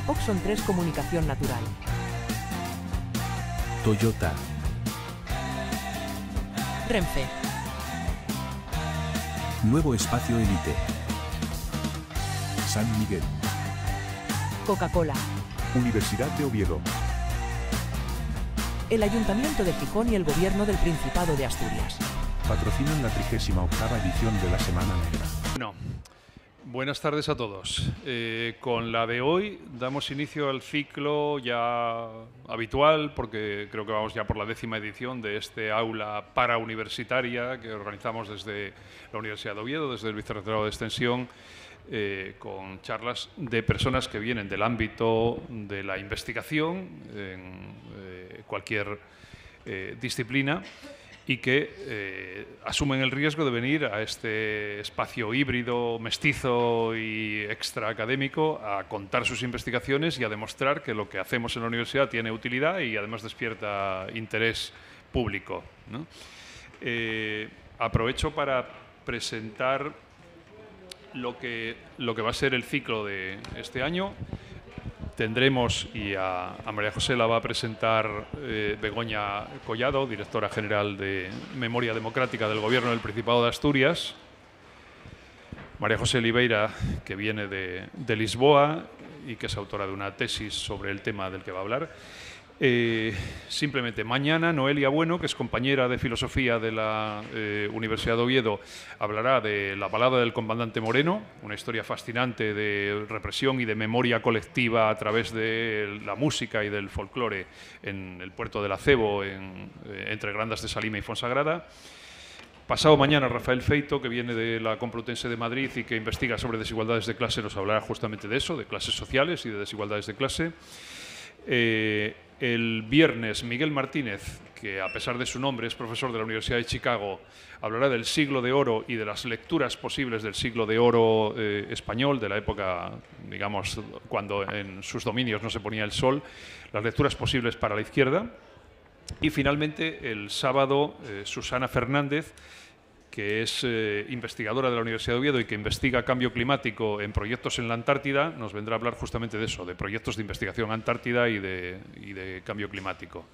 Oxon 3 Comunicación Natural. Toyota. Renfe. Nuevo Espacio Elite. San Miguel. Coca-Cola. Universidad de Oviedo. El Ayuntamiento de Gijón y el Gobierno del Principado de Asturias. Patrocinan la 38ª edición de la Semana Negra. Bueno, buenas tardes a todos. Con la de hoy damos inicio al ciclo ya habitual, porque creo que vamos ya por la 10ª edición de este aula parauniversitaria que organizamos desde la Universidad de Oviedo, desde el Vicerrectorado de Extensión, con charlas de personas que vienen del ámbito de la investigación en cualquier disciplina y que asumen el riesgo de venir a este espacio híbrido, mestizo y extraacadémico a contar sus investigaciones y a demostrar que lo que hacemos en la universidad tiene utilidad y además despierta interés público, ¿no? Aprovecho para presentar lo que va a ser el ciclo de este año. Tendremos, y a María José la va a presentar Begoña Collado, directora general de Memoria Democrática del Gobierno del Principado de Asturias. María José Oliveira, que viene de Lisboa y que es autora de una tesis sobre el tema del que va a hablar. Simplemente mañana Noelia Bueno, que es compañera de filosofía de la Universidad de Oviedo, hablará de La balada del comandante Moreno, una historia fascinante de represión y de memoria colectiva a través de la música y del folclore en el puerto del Acebo, entre Grandas de Salima y Fonsagrada. Pasado mañana Rafael Feito, que viene de la Complutense de Madrid y que investiga sobre desigualdades de clase, nos hablará justamente de eso, de clases sociales y de desigualdades de clase. El viernes, Miguel Martínez, que a pesar de su nombre es profesor de la Universidad de Chicago, hablará del siglo de oro y de las lecturas posibles del siglo de oro español, de la época, digamos, cuando en sus dominios no se ponía el sol, las lecturas posibles para la izquierda. Y finalmente, el sábado, Susana Fernández, que es investigadora de la Universidad de Oviedo y que investiga cambio climático en proyectos en la Antártida, nos vendrá a hablar justamente de eso, de proyectos de investigación antártida y de cambio climático.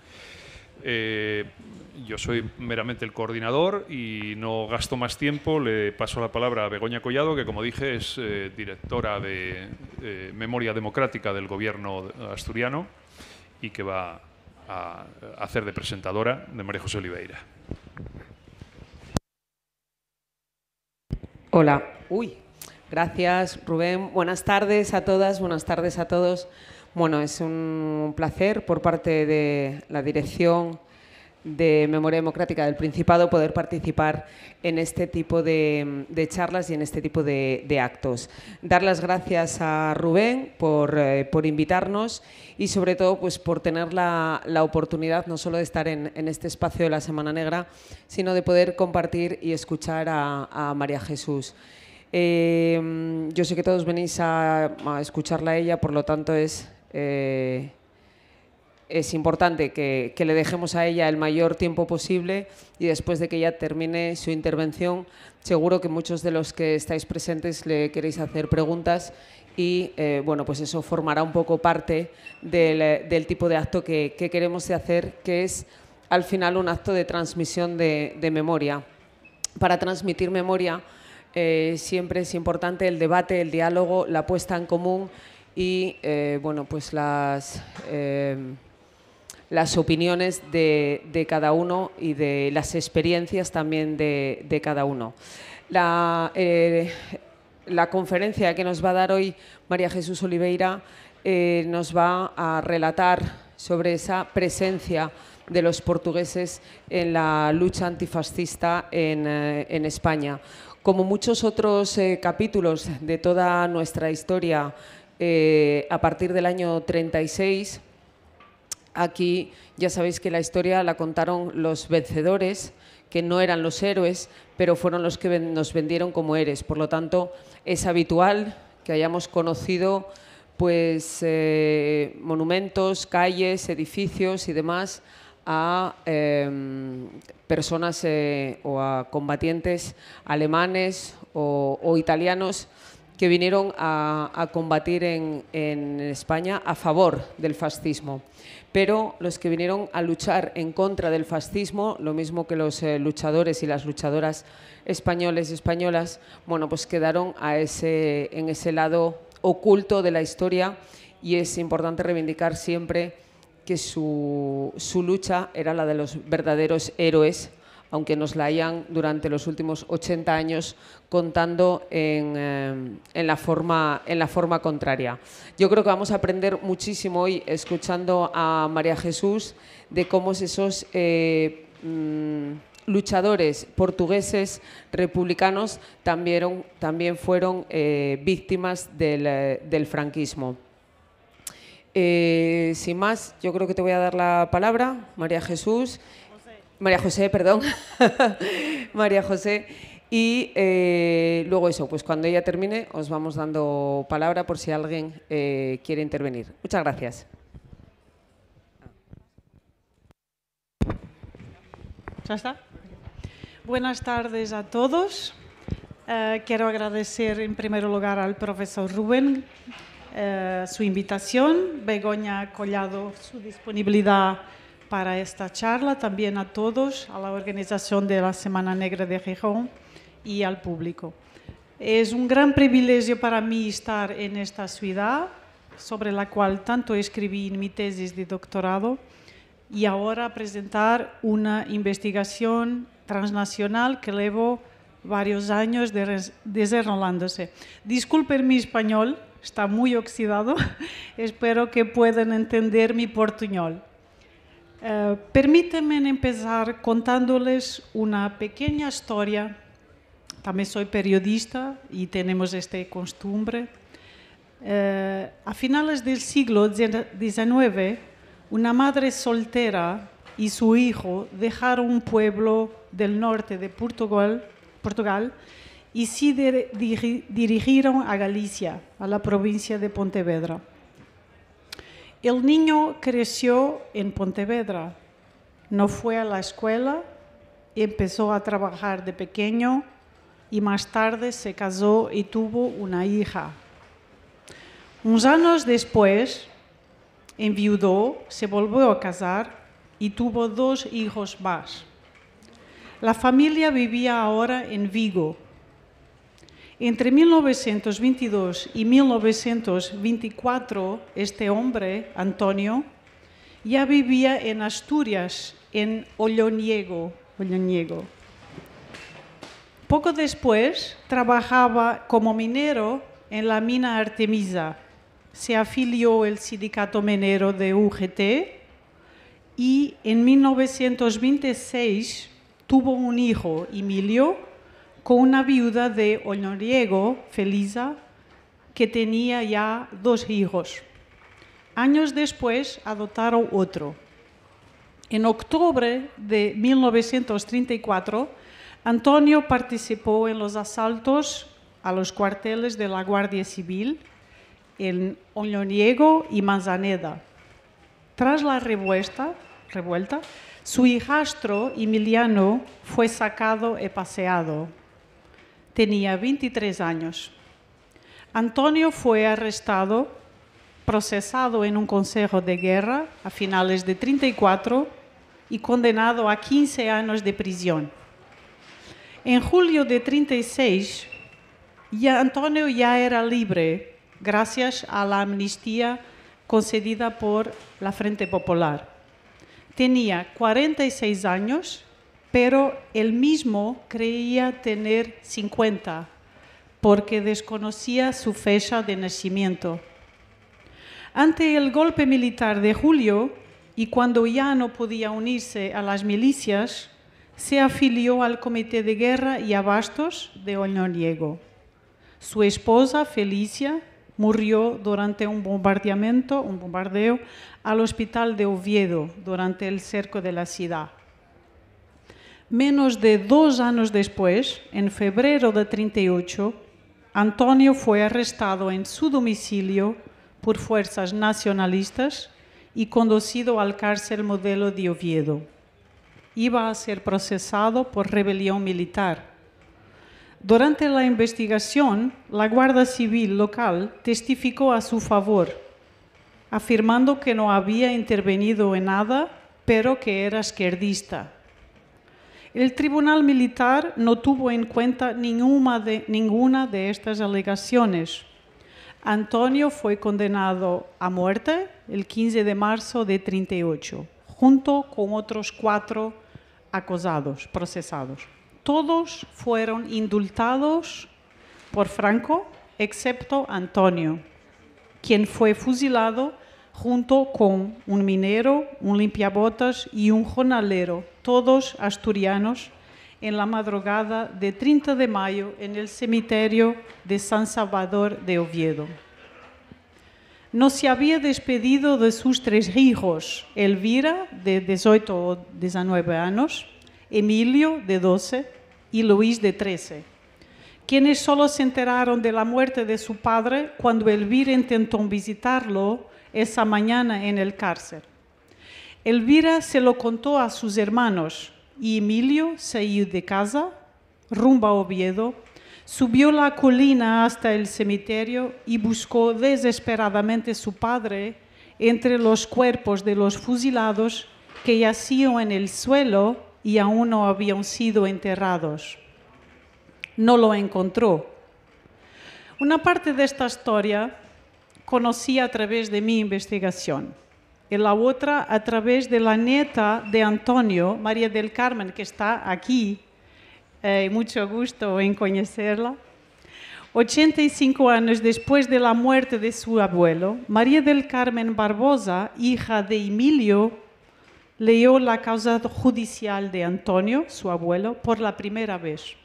Yo soy meramente el coordinador y no gasto más tiempo. Le paso la palabra a Begoña Collado, que, como dije, es directora de Memoria Democrática del Gobierno asturiano y que va a hacer de presentadora de María José Oliveira. Hola. Gracias, Rubén. Buenas tardes a todas, buenas tardes a todos. Bueno, es un placer por parte de la Dirección de Memoria Democrática del Principado poder participar en este tipo de charlas y en este tipo de actos. Dar las gracias a Rubén por invitarnos y sobre todo pues, por tener la oportunidad no solo de estar en este espacio de la Semana Negra, sino de poder compartir y escuchar a María Jesús. Yo sé que todos venís a escucharla a ella, por lo tanto es importante que le dejemos a ella el mayor tiempo posible y después de que ella termine su intervención, seguro que muchos de los que estáis presentes le queréis hacer preguntas y bueno, pues eso formará un poco parte del tipo de acto que queremos de hacer, que es al final un acto de transmisión de memoria. Para transmitir memoria siempre es importante el debate, el diálogo, la puesta en común y bueno, pues las opiniones de cada uno y de las experiencias también de cada uno. La conferencia que nos va a dar hoy María Jesús Oliveira nos va a relatar sobre esa presencia de los portugueses en la lucha antifascista en España. Como muchos otros capítulos de toda nuestra historia, a partir del año 36, aquí ya sabéis que la historia la contaron los vencedores, que no eran los héroes, pero fueron los que nos vendieron como héroes. Por lo tanto, es habitual que hayamos conocido pues, monumentos, calles, edificios y demás a personas o a combatientes alemanes o italianos que vinieron a combatir en España a favor del fascismo. Pero los que vinieron a luchar en contra del fascismo, lo mismo que los luchadores y las luchadoras españoles y españolas, bueno, pues quedaron en ese lado oculto de la historia, y es importante reivindicar siempre que su lucha era la de los verdaderos héroes, aunque nos la hayan durante los últimos 80 años contando en la forma contraria. Yo creo que vamos a aprender muchísimo hoy escuchando a María Jesús de cómo esos luchadores portugueses republicanos también fueron víctimas del franquismo. Sin más, yo creo que te voy a dar la palabra, María José, perdón. María José. Y luego eso, pues cuando ella termine os vamos dando palabra por si alguien quiere intervenir. Muchas gracias. ¿Ya está? Buenas tardes a todos. Quiero agradecer en primer lugar al profesor Rubén su invitación, Begoña Collado su disponibilidad para esta charla, también a todos, a la organización de la Semana Negra de Gijón y al público. Es un gran privilegio para mí estar en esta ciudad, sobre la cual tanto escribí en mi tesis de doctorado, y ahora presentar una investigación transnacional que llevo varios años desarrollándose. Disculpen mi español, está muy oxidado, espero que puedan entender mi portuñol. Permítanme empezar contándoles una pequeña historia. También soy periodista y tenemos esta costumbre. A finales del siglo XIX, una madre soltera y su hijo dejaron un pueblo del norte de Portugal y se dirigieron a Galicia, a la provincia de Pontevedra. El niño creció en Pontevedra, no fue a la escuela, empezó a trabajar de pequeño y más tarde se casó y tuvo una hija. Unos años después, enviudó, se volvió a casar y tuvo 2 hijos más. La familia vivía ahora en Vigo. Entre 1922 y 1924, este hombre, Antonio, ya vivía en Asturias, en Olloniego. Poco después, trabajaba como minero en la mina Artemisa. Se afilió al sindicato minero de UGT y en 1926 tuvo un hijo, Emilio, con una viuda de Olloniego, Felisa, que tenía ya 2 hijos. Años después adoptaron otro. En octubre de 1934, Antonio participó en los asaltos a los cuarteles de la Guardia Civil en Olloniego y Manzaneda. Tras la revuelta, su hijastro Emiliano fue sacado y paseado. Tenía 23 años. Antonio fue arrestado, procesado en un consejo de guerra a finales de 1934 y condenado a 15 años de prisión. En julio de 1936, Antonio ya era libre gracias a la amnistía concedida por la Frente Popular. Tenía 46 años, pero él mismo creía tener 50, porque desconocía su fecha de nacimiento. Ante el golpe militar de julio, y cuando ya no podía unirse a las milicias, se afilió al Comité de Guerra y Abastos de Olloniego. Su esposa, Felicia, murió durante un bombardeo al hospital de Oviedo durante el cerco de la ciudad. Menos de 2 años después, en febrero de 1938, Antonio fue arrestado en su domicilio por fuerzas nacionalistas y conducido al cárcel modelo de Oviedo. Iba a ser procesado por rebelión militar. Durante la investigación, la Guardia Civil local testificó a su favor, afirmando que no había intervenido en nada, pero que era izquierdista. El Tribunal Militar no tuvo en cuenta ninguna de estas alegaciones. Antonio fue condenado a muerte el 15 de marzo de 1938, junto con otros 4 acusados, procesados. Todos fueron indultados por Franco, excepto Antonio, quien fue fusilado junto con un minero, un limpiabotas y un jornalero, todos asturianos, en la madrugada de 30 de mayo en el cementerio de San Salvador de Oviedo. No se había despedido de sus 3 hijos, Elvira, de 18 o 19 años, Emilio, de 12, y Luis, de 13, quienes solo se enteraron de la muerte de su padre cuando Elvira intentó visitarlo esa mañana en el cárcel. Elvira se lo contó a sus hermanos y Emilio salió de casa, rumbo a Oviedo, subió la colina hasta el cementerio y buscó desesperadamente a su padre entre los cuerpos de los fusilados que yacían en el suelo y aún no habían sido enterrados. No lo encontró. Una parte de esta historia conocí a través de mi investigación y la otra a través de la nieta de Antonio, María del Carmen, que está aquí. Mucho gusto en conocerla. 85 años después de la muerte de su abuelo, María del Carmen Barbosa, hija de Emilio, leyó la causa judicial de Antonio, su abuelo, por la primera vez.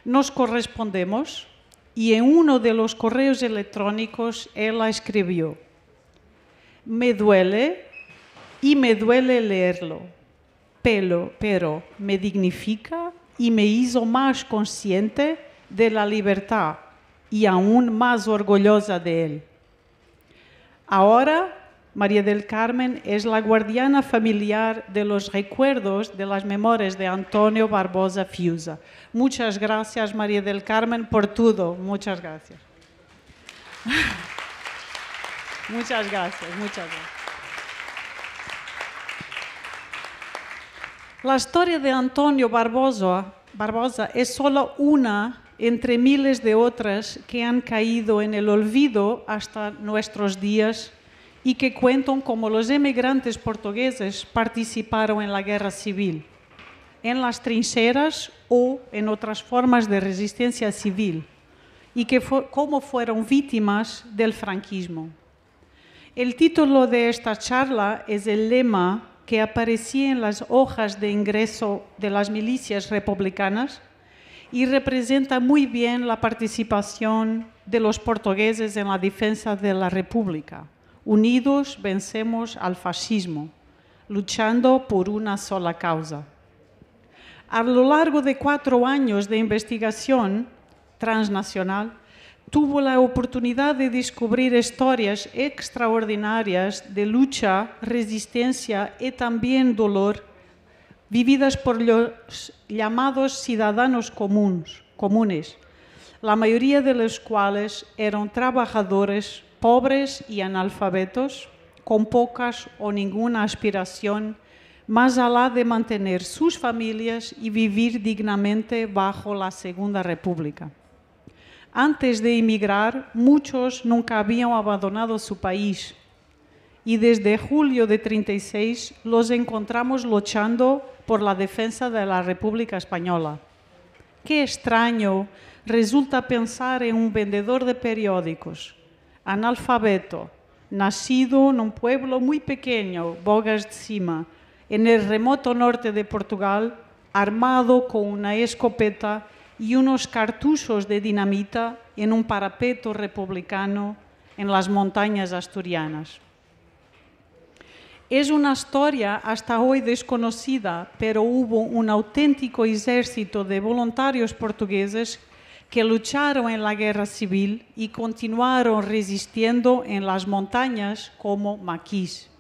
Nos correspondemos y en uno de los correos electrónicos ella escribió: me duele y me duele leerlo, pero me dignifica y me hizo más consciente de la libertad y aún más orgullosa de él. Ahora, María del Carmen es la guardiana familiar de los recuerdos de las memorias de Antonio Barbosa Fiuza. Muchas gracias, María del Carmen, por todo. Muchas gracias. Muchas gracias, muchas gracias. La historia de Antonio Barbosa es solo una entre miles de otras que han caído en el olvido hasta nuestros días y que cuentan cómo los emigrantes portugueses participaron en la guerra civil, en las trincheras o en otras formas de resistencia civil, y cómo fueron víctimas del franquismo. El título de esta charla es el lema que aparecía en las hojas de ingreso de las milicias republicanas y representa muy bien la participación de los portugueses en la defensa de la República. Unidos vencemos al fascismo, luchando por una sola causa. A lo largo de 4 años de investigación transnacional, tuvo la oportunidad de descubrir historias extraordinarias de lucha, resistencia y también dolor, vividas por los llamados ciudadanos comunes, la mayoría de los cuales eran trabajadores, pobres y analfabetos, con pocas o ninguna aspiración, más allá de mantener sus familias y vivir dignamente bajo la Segunda República. Antes de emigrar, muchos nunca habían abandonado su país y desde julio de 1936 los encontramos luchando por la defensa de la República Española. Qué extraño resulta pensar en un vendedor de periódicos, analfabeto, nacido en un pueblo muy pequeño, Bogas de Cima, en el remoto norte de Portugal, armado con una escopeta y unos cartuchos de dinamita en un parapeto republicano en las montañas asturianas. Es una historia hasta hoy desconocida, pero hubo un auténtico ejército de voluntarios portugueses que lucharon en la guerra civil y continuaron resistiendo en las montañas como maquis.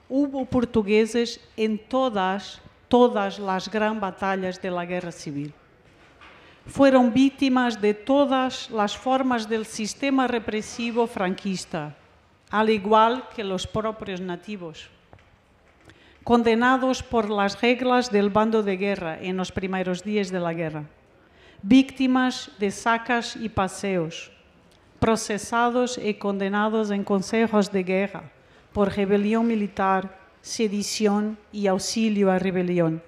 Hubo portugueses en todas las grandes batallas de la guerra civil. fueron víctimas de todas las formas del sistema represivo franquista, al igual que los propios nativos, condenados por las reglas del bando de guerra en los primeros días de la guerra, víctimas de sacas y paseos, procesados y condenados en consejos de guerra por rebelión militar, sedición y auxilio a rebelión.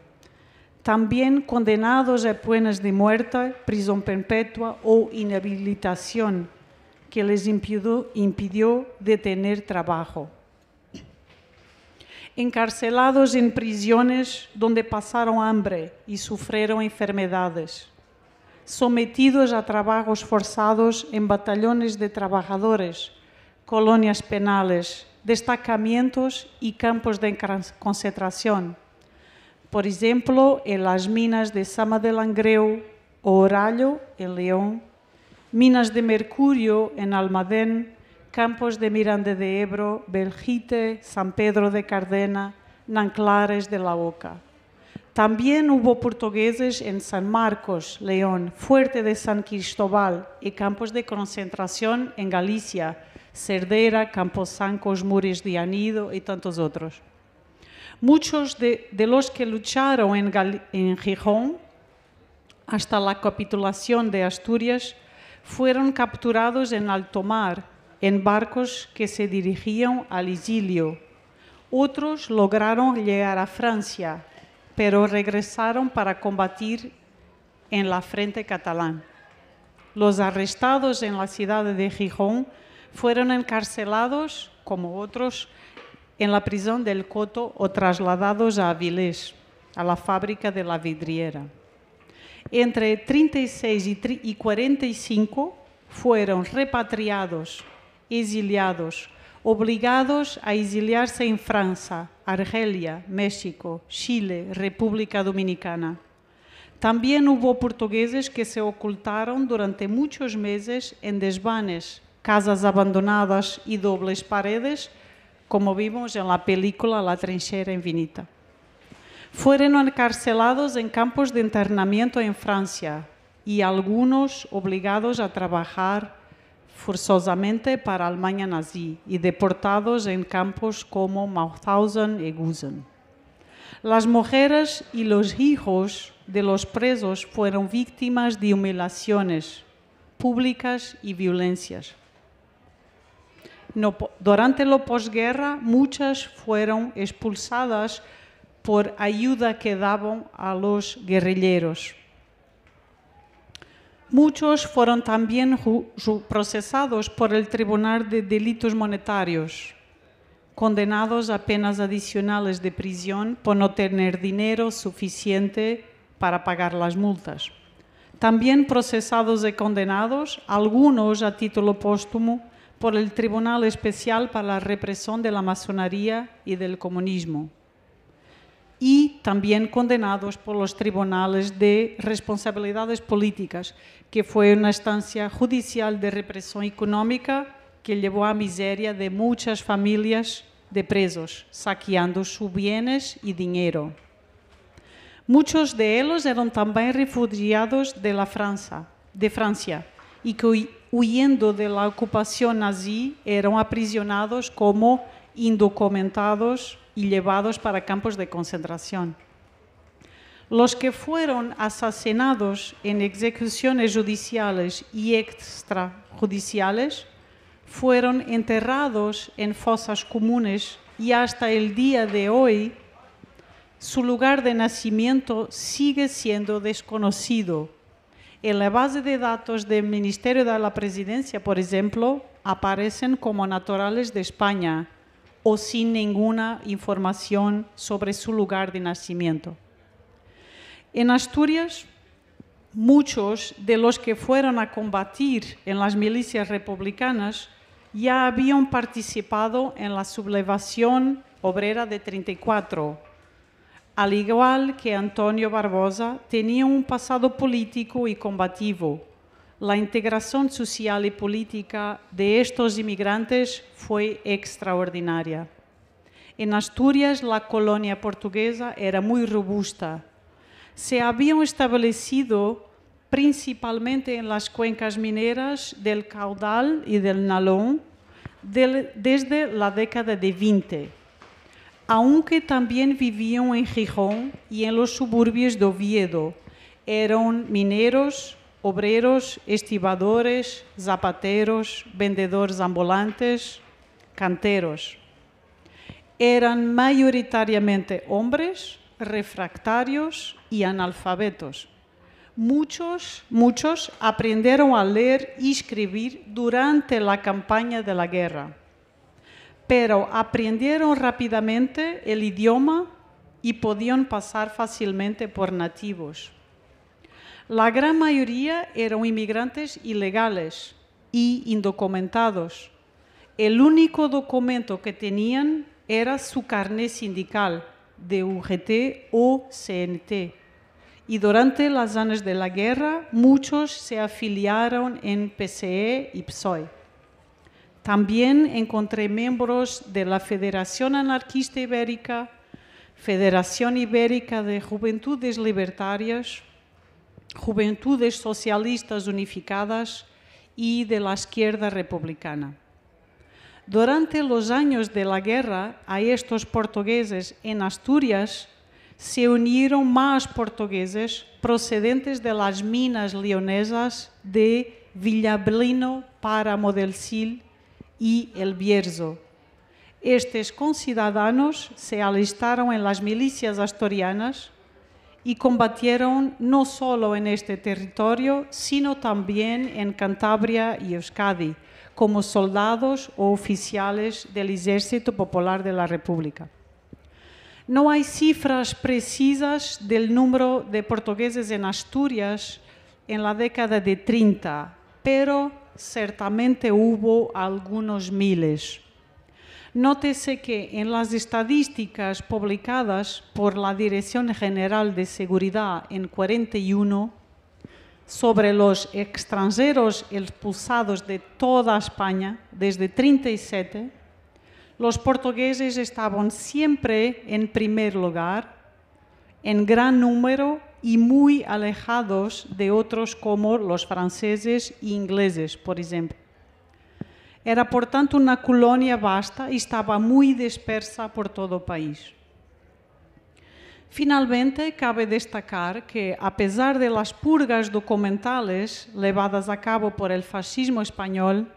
También condenados a penas de muerte, prisión perpetua o inhabilitación que les impidió de tener trabajo. Encarcelados en prisiones donde pasaron hambre y sufrieron enfermedades. Sometidos a trabajos forzados en batallones de trabajadores, colonias penales, destacamentos y campos de concentración. Por ejemplo, en las minas de Sama de Langreo o Orallo, en León, minas de mercurio en Almadén, campos de Miranda de Ebro, Belchite, San Pedro de Cardena, Nanclares de la Oca. También hubo portugueses en San Marcos, León, Fuerte de San Cristóbal y campos de concentración en Galicia, Cerdeira, Camposanco, Muros de Anido y tantos otros. Muchos de los que lucharon en Gijón hasta la capitulación de Asturias fueron capturados en alto mar, en barcos que se dirigían al exilio. Otros lograron llegar a Francia, pero regresaron para combatir en la frente catalán. Los arrestados en la ciudad de Gijón fueron encarcelados, como otros, en la prisión del Coto o trasladados a Avilés, a la fábrica de la vidriera. Entre 36 y 45 fueron repatriados, exiliados, obligados a exiliarse en Francia, Argelia, México, Chile, República Dominicana. También hubo portugueses que se ocultaron durante muchos meses en desvanes, casas abandonadas y dobles paredes, como vimos en la película La trinchera infinita. Fueron encarcelados en campos de internamiento en Francia y algunos obligados a trabajar forzosamente para la Alemania nazi y deportados en campos como Mauthausen y Gusen. Las mujeres y los hijos de los presos fueron víctimas de humillaciones públicas y violencias. Durante la posguerra, muchas fueron expulsadas por ayuda que daban a los guerrilleros. Muchos fueron también procesados por el Tribunal de Delitos Monetarios, condenados a penas adicionales de prisión por no tener dinero suficiente para pagar las multas. También procesados y condenados, algunos a título póstumo, por el Tribunal Especial para la Represión de la Masonería y del Comunismo. Y también condenados por los tribunales de responsabilidades políticas, que fue una instancia judicial de represión económica que llevó a miseria de muchas familias de presos, saqueando sus bienes y dinero. Muchos de ellos eran también refugiados de Francia y que huyendo de la ocupación nazi eran aprisionados como indocumentados y llevados para campos de concentración. Los que fueron asesinados en ejecuciones judiciales y extrajudiciales fueron enterrados en fosas comunes y hasta el día de hoy su lugar de nacimiento sigue siendo desconocido. En la base de datos del Ministerio de la Presidencia, por ejemplo, aparecen como naturales de España o sin ninguna información sobre su lugar de nacimiento. En Asturias, muchos de los que fueron a combatir en las milicias republicanas ya habían participado en la sublevación obrera de 34. Al igual que Antonio Barbosa, tenía un pasado político y combativo. La integración social y política de estos inmigrantes fue extraordinaria. En Asturias, la colonia portuguesa era muy robusta. Se habían establecido principalmente en las cuencas mineras del Caudal y del Nalón desde la década de 20, aunque también vivían en Gijón y en los suburbios de Oviedo. Eran mineros, obreros, estibadores, zapateros, vendedores ambulantes, canteros. Eran mayoritariamente hombres, refractarios y analfabetos. Muchos aprendieron a leer y escribir durante la campaña de la guerra, pero aprendieron rápidamente el idioma y podían pasar fácilmente por nativos. La gran mayoría eran inmigrantes ilegales y indocumentados. El único documento que tenían era su carné sindical de UGT o CNT. Y durante los años de la guerra, muchos se afiliaron en PSE y PSOE. También encontré miembros de la Federación Anarquista Ibérica, Federación Ibérica de Juventudes Libertarias, Juventudes Socialistas Unificadas y de la Izquierda Republicana. Durante los años de la guerra, a estos portugueses en Asturias se unieron más portugueses procedentes de las minas leonesas de Villablino, Páramo del Sil y El Bierzo. Estos conciudadanos se alistaron en las milicias asturianas y combatieron no solo en este territorio, sino también en Cantabria y Euskadi, como soldados o oficiales del Ejército Popular de la República. No hay cifras precisas del número de portugueses en Asturias en la década de 30, pero ciertamente hubo algunos miles. Nótese que en las estadísticas publicadas por la Dirección General de Seguridad en 41 sobre los extranjeros expulsados de toda España desde 37, los portugueses estaban siempre en primer lugar, en gran número y muy alejados de otros como los franceses e ingleses, por ejemplo. Era, por tanto, una colonia vasta y estaba muy dispersa por todo el país. Finalmente, cabe destacar que, a pesar de las purgas documentales llevadas a cabo por el fascismo español,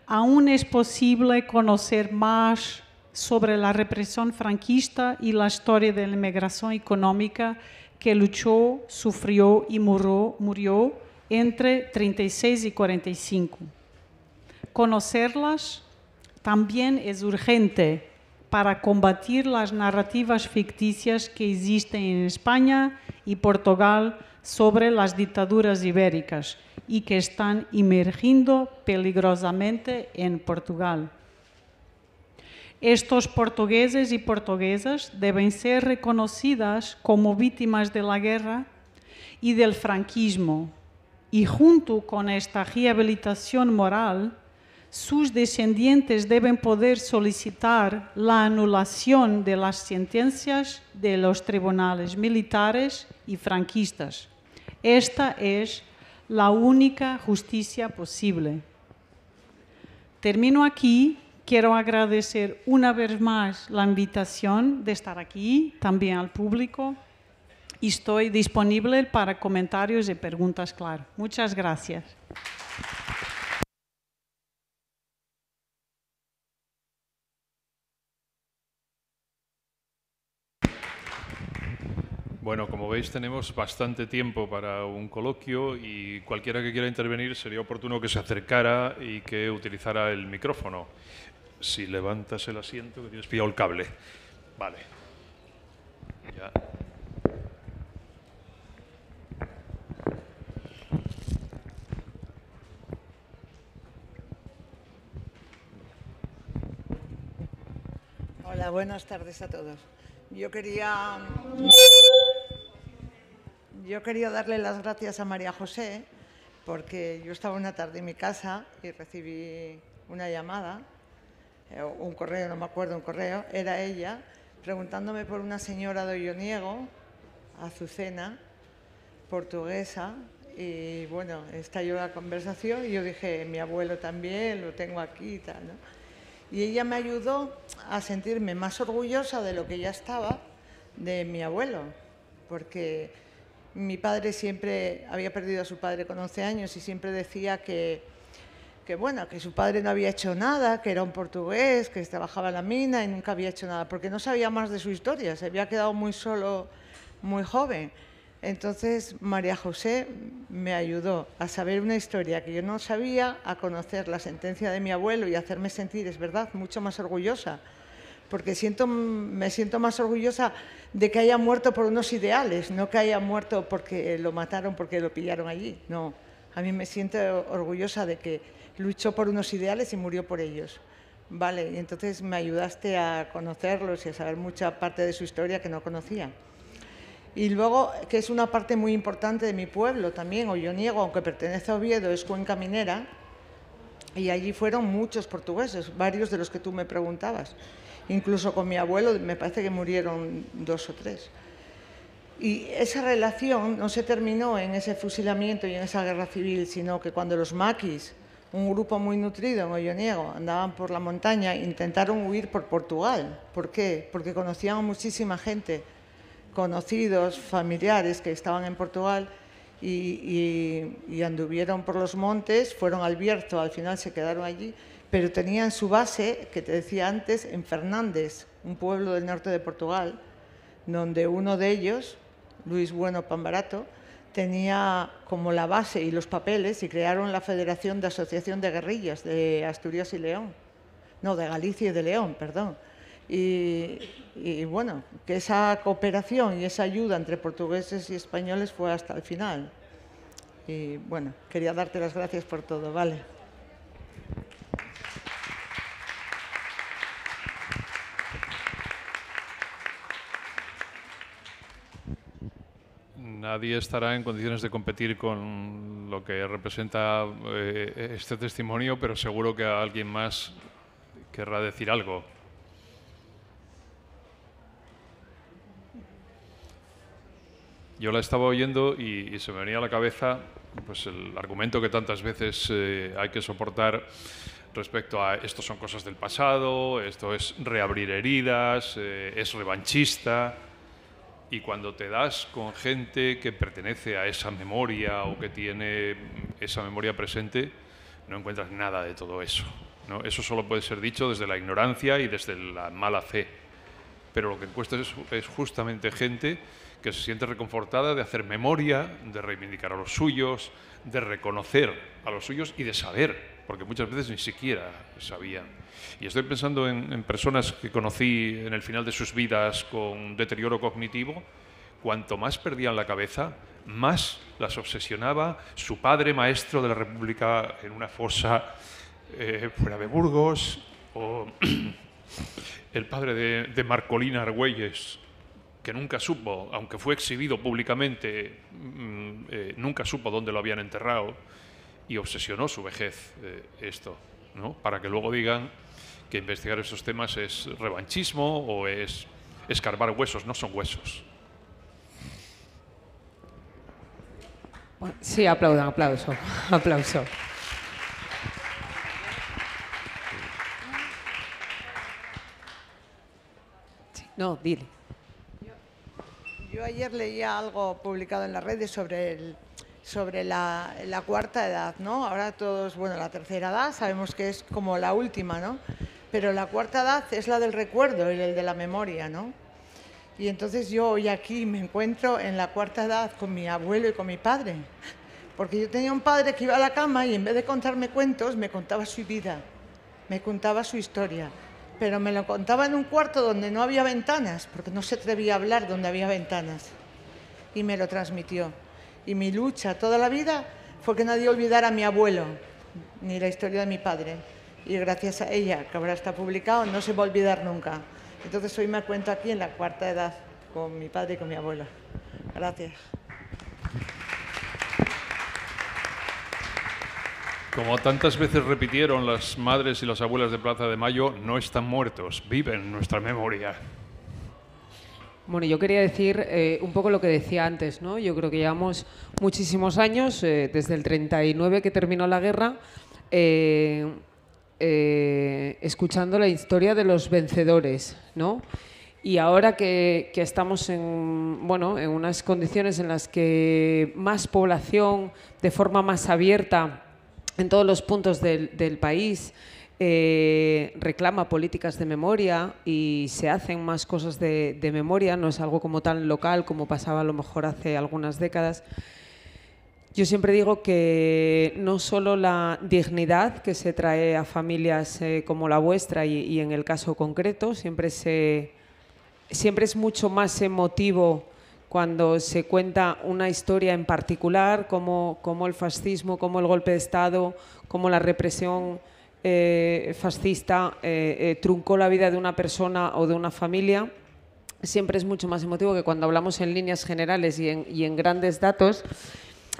aún es posible conocer más sobre la represión franquista y la historia de la inmigración económica que luchó, sufrió y murió entre 36 y 45. Conocerlas también es urgente para combatir las narrativas ficticias que existen en España y Portugal sobre las dictaduras ibéricas y que están emergiendo peligrosamente en Portugal. Estos portugueses y portuguesas deben ser reconocidas como víctimas de la guerra y del franquismo, y junto con esta rehabilitación moral, sus descendientes deben poder solicitar la anulación de las sentencias de los tribunales militares y franquistas. Esta es la única justicia posible. Termino aquí. Quiero agradecer una vez más la invitación de estar aquí, también al público. Y estoy disponible para comentarios y preguntas, claro. Muchas gracias. Bueno, como veis, tenemos bastante tiempo para un coloquio y cualquiera que quiera intervenir sería oportuno que se acercara y que utilizara el micrófono. Si levantas el asiento, que tienes pillado el cable. Vale. Ya. Hola, buenas tardes a todos. Yo quería darle las gracias a María José porque yo estaba una tarde en mi casa y recibí una llamada, un correo, no me acuerdo, un correo, era ella preguntándome por una señora de Olloniego, Azucena, portuguesa, Y bueno, estalló la conversación y yo dije, mi abuelo también, lo tengo aquí y tal, ¿no? Y ella me ayudó a sentirme más orgullosa de lo que ya estaba de mi abuelo, porque mi padre siempre había perdido a su padre con 11 años y siempre decía que bueno, que su padre no había hecho nada, que era un portugués, que trabajaba en la mina y nunca había hecho nada, porque no sabía más de su historia, se había quedado muy solo, muy joven. Entonces María José me ayudó a saber una historia que yo no sabía, a conocer la sentencia de mi abuelo y a hacerme sentir, es verdad, mucho más orgullosa, porque me siento más orgullosa de que haya muerto por unos ideales, no que haya muerto porque lo mataron, porque lo pillaron allí, no. A mí me siento orgullosa de que luchó por unos ideales y murió por ellos. Vale, y entonces me ayudaste a conocerlos y a saber mucha parte de su historia que no conocía. Y luego, que es una parte muy importante de mi pueblo también, Olloniego, aunque pertenece a Oviedo, es cuenca minera, y allí fueron muchos portugueses, varios de los que tú me preguntabas. Incluso con mi abuelo me parece que murieron 2 o 3. Y esa relación no se terminó en ese fusilamiento y en esa guerra civil, sino que cuando los maquis, un grupo muy nutrido en Olloniego, andaban por la montaña, intentaron huir por Portugal. ¿Por qué? Porque conocían a muchísima gente, conocidos, familiares que estaban en Portugal y anduvieron por los montes, fueron al Bierzo, al final se quedaron allí, pero tenían su base, que te decía antes, en Fernández, un pueblo del norte de Portugal, donde uno de ellos, Luis Bueno Pambarato, tenía como la base y los papeles y crearon la Federación de Asociación de Guerrillas de Asturias y León, no, de Galicia y de León, perdón. Y bueno, que esa cooperación y esa ayuda entre portugueses y españoles fue hasta el final. Y bueno, quería darte las gracias por todo, ¿vale? Nadie estará en condiciones de competir con lo que representa este testimonio, pero seguro que alguien más querrá decir algo. Yo la estaba oyendo y se me venía a la cabeza pues, el argumento que tantas veces hay que soportar respecto a esto son cosas del pasado, esto es reabrir heridas, es revanchista. Y cuando te das con gente que pertenece a esa memoria o que tiene esa memoria presente, no encuentras nada de todo eso, ¿no? Eso solo puede ser dicho desde la ignorancia y desde la mala fe. Pero lo que encuentras es justamente gente que se siente reconfortada de hacer memoria, de reivindicar a los suyos, de reconocer a los suyos y de saber, porque muchas veces ni siquiera sabían. Y estoy pensando en personas que conocí en el final de sus vidas con deterioro cognitivo. Cuanto más perdían la cabeza, más las obsesionaba su padre maestro de la República en una fosa fuera de Burgos, o el padre de Marcolina Argüelles, que nunca supo, aunque fue exhibido públicamente, nunca supo dónde lo habían enterrado, y obsesionó su vejez esto, ¿no? Para que luego digan que investigar estos temas es revanchismo o es escarbar huesos. No son huesos. Sí, aplaudan, aplauso, aplauso. Sí, no, dile. Yo ayer leía algo publicado en las redes sobre la cuarta edad, ¿no? Ahora todos, bueno, la tercera edad sabemos que es como la última, ¿no? Pero la cuarta edad es la del recuerdo y el de la memoria, ¿no? Y entonces yo hoy aquí me encuentro en la cuarta edad con mi abuelo y con mi padre, porque yo tenía un padre que iba a la cama y en vez de contarme cuentos me contaba su vida, me contaba su historia, pero me lo contaba en un cuarto donde no había ventanas, porque no se atrevía a hablar donde había ventanas, y me lo transmitió. Y mi lucha toda la vida fue que nadie olvidara a mi abuelo, ni la historia de mi padre. Y gracias a ella, que ahora está publicado, no se va a olvidar nunca. Entonces hoy me cuento aquí en la cuarta edad, con mi padre y con mi abuela. Gracias. Como tantas veces repitieron las madres y las abuelas de Plaza de Mayo, no están muertos, viven en nuestra memoria. Bueno, yo quería decir un poco lo que decía antes, ¿no? Yo creo que llevamos muchísimos años, desde el 39 que terminó la guerra, escuchando la historia de los vencedores, ¿no? Y ahora que estamos en unas condiciones en las que más población, de forma más abierta, en todos los puntos del país, reclama políticas de memoria y se hacen más cosas de memoria, no es algo como tan local como pasaba a lo mejor hace algunas décadas. Yo siempre digo que no solo la dignidad que se trae a familias como la vuestra y en el caso concreto, siempre es mucho más emotivo cuando se cuenta una historia en particular, como el fascismo, como el golpe de Estado, como la represión fascista truncó la vida de una persona o de una familia. Siempre es mucho más emotivo que cuando hablamos en líneas generales y en grandes datos,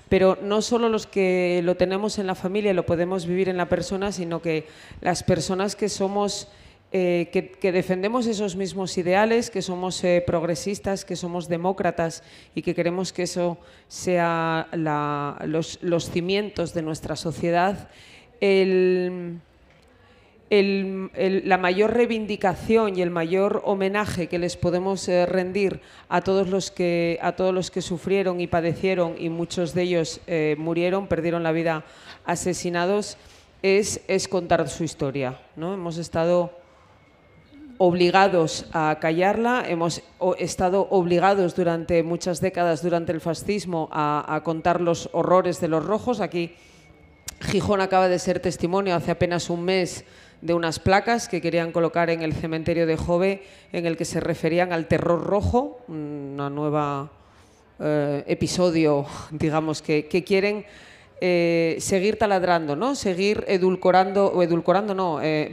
pero no solo los que lo tenemos en la familia y lo podemos vivir en la persona, sino que las personas que somos, que defendemos esos mismos ideales, que somos progresistas, que somos demócratas y que queremos que eso sea los cimientos de nuestra sociedad, la mayor reivindicación y el mayor homenaje que les podemos rendir a todos los que sufrieron y padecieron, y muchos de ellos murieron, perdieron la vida asesinados, es contar su historia, ¿no? Hemos estado obligados a callarla, hemos estado obligados durante muchas décadas, durante el fascismo, a contar los horrores de los rojos. Aquí Gijón acaba de ser testimonio hace apenas un mes de unas placas que querían colocar en el cementerio de Jove en el que se referían al terror rojo, una nueva episodio, digamos, que quieren seguir taladrando, ¿no? Seguir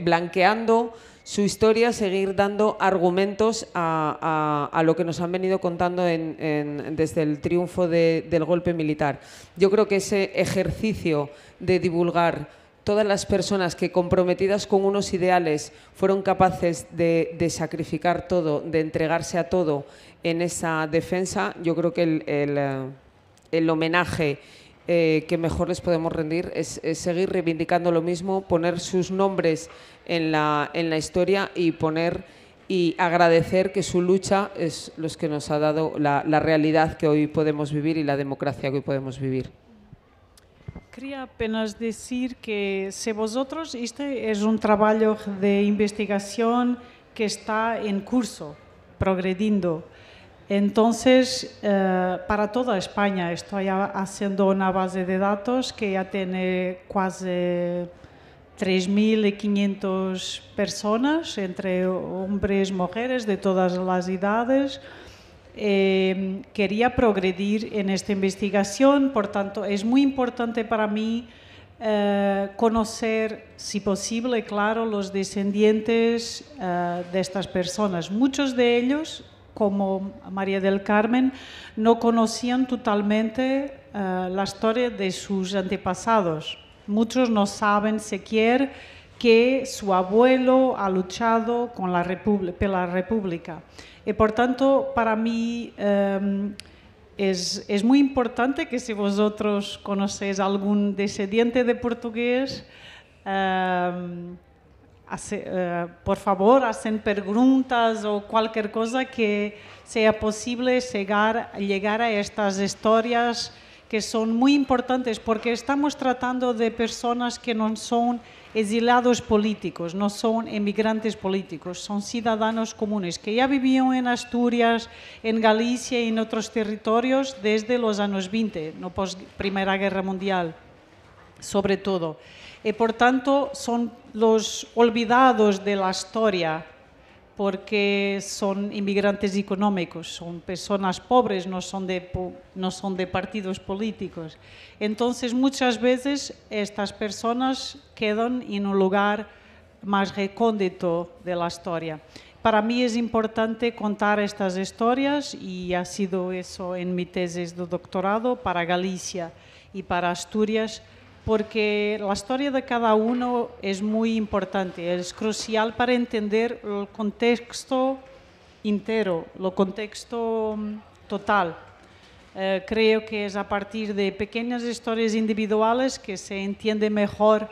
blanqueando su historia, seguir dando argumentos a lo que nos han venido contando desde el triunfo del golpe militar. Yo creo que ese ejercicio de divulgar todas las personas que, comprometidas con unos ideales, fueron capaces de sacrificar todo, de entregarse a todo en esa defensa, yo creo que el homenaje que mejor les podemos rendir es seguir reivindicando lo mismo, poner sus nombres en la historia y agradecer que su lucha es lo que nos ha dado la realidad que hoy podemos vivir y la democracia que hoy podemos vivir. Quería apenas decir que si vosotros, este es un trabajo de investigación que está en curso, progrediendo. Entonces, para toda España estoy haciendo una base de datos que ya tiene casi 3.500 personas, entre hombres y mujeres de todas las edades. Quería progredir en esta investigación, por tanto, es muy importante para mí conocer, si posible, claro, los descendientes de estas personas. Muchos de ellos, como María del Carmen, no conocían totalmente la historia de sus antepasados. Muchos no saben siquiera que su abuelo ha luchado por la República. Y por tanto, para mí es muy importante que si vosotros conocéis algún descendiente de portugués, por favor, hacen preguntas o cualquier cosa que sea posible llegar a estas historias que son muy importantes, porque estamos tratando de personas que no son exiliados políticos, no son emigrantes políticos, son ciudadanos comunes que ya vivían en Asturias, en Galicia y en otros territorios desde los años 20, no pos Primera Guerra Mundial, sobre todo. Y por tanto son los olvidados de la historia, porque son inmigrantes económicos, son personas pobres, no son de partidos políticos. Entonces, muchas veces estas personas quedan en un lugar más recóndito de la historia. Para mí es importante contar estas historias y ha sido eso en mi tesis de doctorado para Galicia y para Asturias, porque la historia de cada uno es muy importante, es crucial para entender el contexto entero, el contexto total. Creo que es a partir de pequeñas historias individuales que se entiende mejor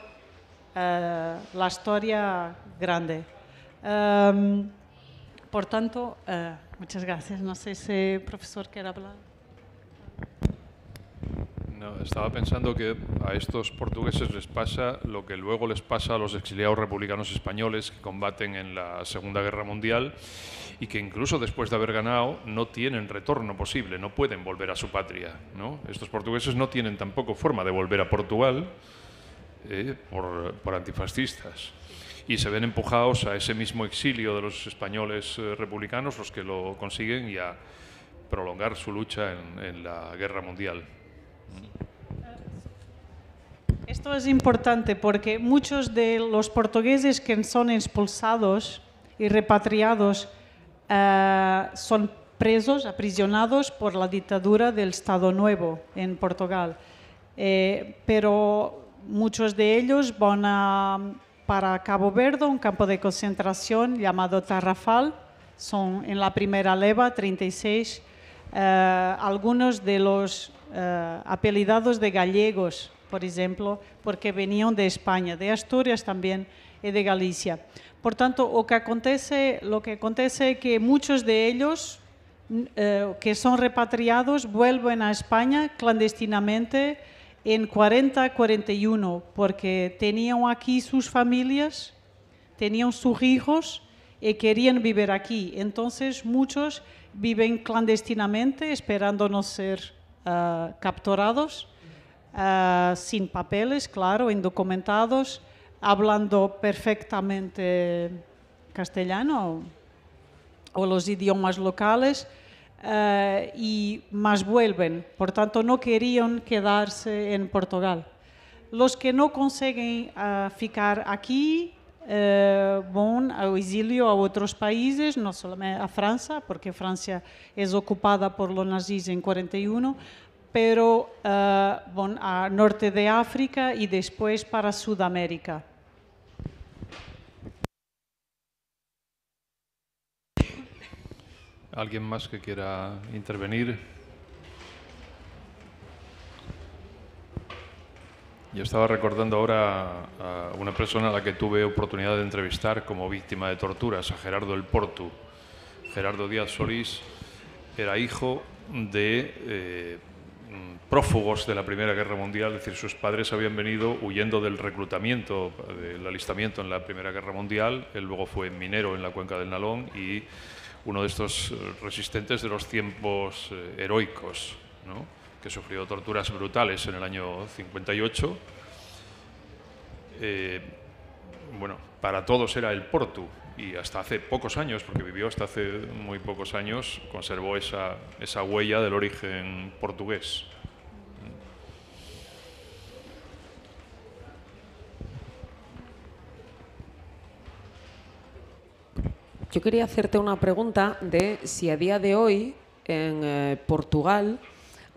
la historia grande. Por tanto, muchas gracias. No sé si el profesor quiere hablar. No, estaba pensando que a estos portugueses les pasa lo que luego les pasa a los exiliados republicanos españoles que combaten en la Segunda Guerra Mundial y que incluso después de haber ganado no tienen retorno posible, no pueden volver a su patria, ¿no? Estos portugueses no tienen tampoco forma de volver a Portugal por antifascistas y se ven empujados a ese mismo exilio de los españoles republicanos los que lo consiguen y a prolongar su lucha en la Guerra Mundial. Esto es importante porque muchos de los portugueses que son expulsados y repatriados son presos, aprisionados por la dictadura del Estado Nuevo en Portugal. Pero muchos de ellos van para Cabo Verde, un campo de concentración llamado Tarrafal. Son en la primera leva, 36, algunos de los apelidados de gallegos, por ejemplo, porque venían de España, de Asturias también y de Galicia. Por tanto, lo que acontece es que muchos de ellos que son repatriados vuelven a España clandestinamente en 40-41, porque tenían aquí sus familias, tenían sus hijos y querían vivir aquí. Entonces, muchos viven clandestinamente esperando no ser capturados, sin papeles, claro, indocumentados, hablando perfectamente castellano o los idiomas locales, y más vuelven. Por tanto, no querían quedarse en Portugal. Los que no consiguen ficar aquí van al exilio a otros países, no solamente a Francia, porque Francia es ocupada por los nazis en 41, pero van al norte de África y después para Sudamérica. ¿Alguien más que quiera intervenir? Yo estaba recordando ahora a una persona a la que tuve oportunidad de entrevistar como víctima de torturas, a Gerardo del Portu. Gerardo Díaz Solís era hijo de prófugos de la Primera Guerra Mundial, es decir, sus padres habían venido huyendo del reclutamiento, del alistamiento en la Primera Guerra Mundial. Él luego fue minero en la cuenca del Nalón y uno de estos resistentes de los tiempos heroicos, ¿no?, que sufrió torturas brutales en el año 58. Bueno, para todos era el Portu, y hasta hace pocos años, porque vivió hasta hace muy pocos años, conservó esa huella del origen portugués. Yo quería hacerte una pregunta de si a día de hoy en Portugal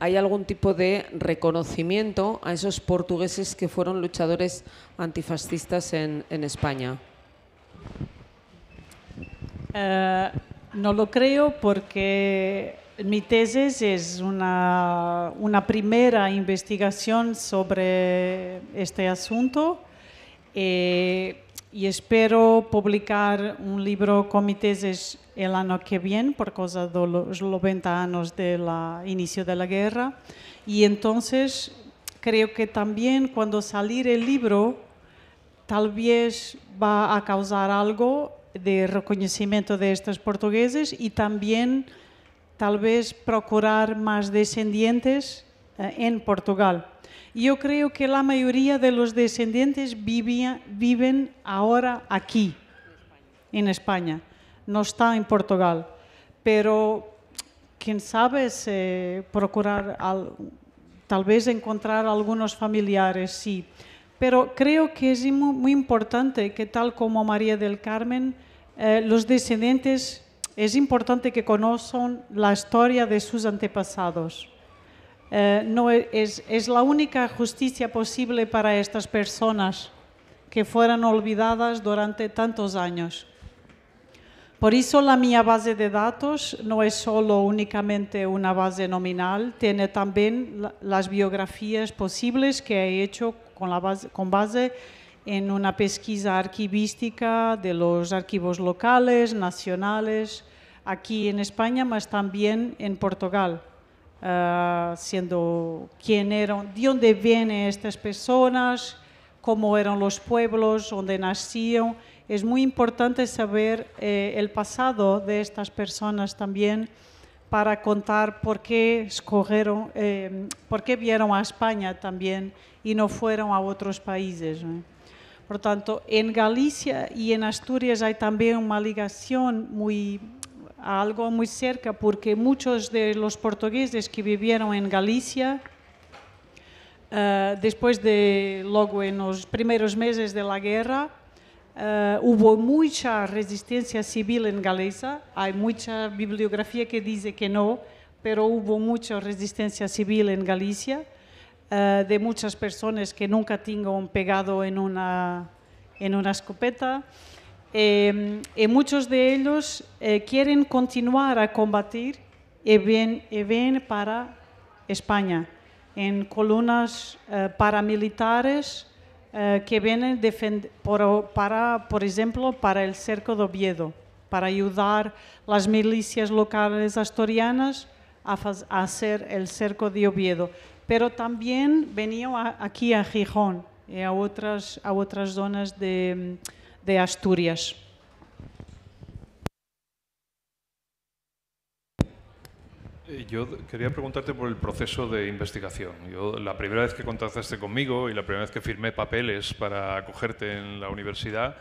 hay algún tipo de reconocimiento a esos portugueses que fueron luchadores antifascistas en España. No lo creo porque mi tesis es una primera investigación sobre este asunto. Y espero publicar un libro con mi tesis el año que viene, por causa de los 90 años del inicio de la guerra. Y entonces creo que también cuando salir el libro, tal vez va a causar algo de reconocimiento de estos portugueses y también tal vez procurar más descendientes en Portugal. Yo creo que la mayoría de los descendientes viven ahora aquí, en España. No está en Portugal. Pero, quién sabe, procurar, tal vez encontrar algunos familiares, sí. Pero creo que es muy importante que, tal como María del Carmen, los descendientes, es importante que conozcan la historia de sus antepasados. No es la única justicia posible para estas personas que fueron olvidadas durante tantos años. Por eso la mía base de datos no es solo únicamente una base nominal, tiene también las biografías posibles que he hecho con base en una pesquisa archivística de los archivos locales, nacionales, aquí en España, mas también en Portugal, siendo quién eran, de dónde vienen estas personas, cómo eran los pueblos, dónde nacían. Es muy importante saber el pasado de estas personas también para contar por qué escogieron, por qué vieron a España también y no fueron a otros países, ¿no? Por tanto, en Galicia y en Asturias hay también una ligación algo muy cerca, porque muchos de los portugueses que vivieron en Galicia, luego en los primeros meses de la guerra, hubo mucha resistencia civil en Galicia. Hay mucha bibliografía que dice que no, pero hubo mucha resistencia civil en Galicia, de muchas personas que nunca tienen pegado en una escopeta. Y muchos de ellos quieren continuar a combatir y ven para España en columnas paramilitares que vienen por ejemplo, para el cerco de Oviedo, para ayudar las milicias locales asturianas a hacer el cerco de Oviedo. Pero también venían aquí a Gijón y a otras zonas de Asturias. Yo quería preguntarte por el proceso de investigación. La primera vez que contactaste conmigo y la primera vez que firmé papeles para acogerte en la universidad,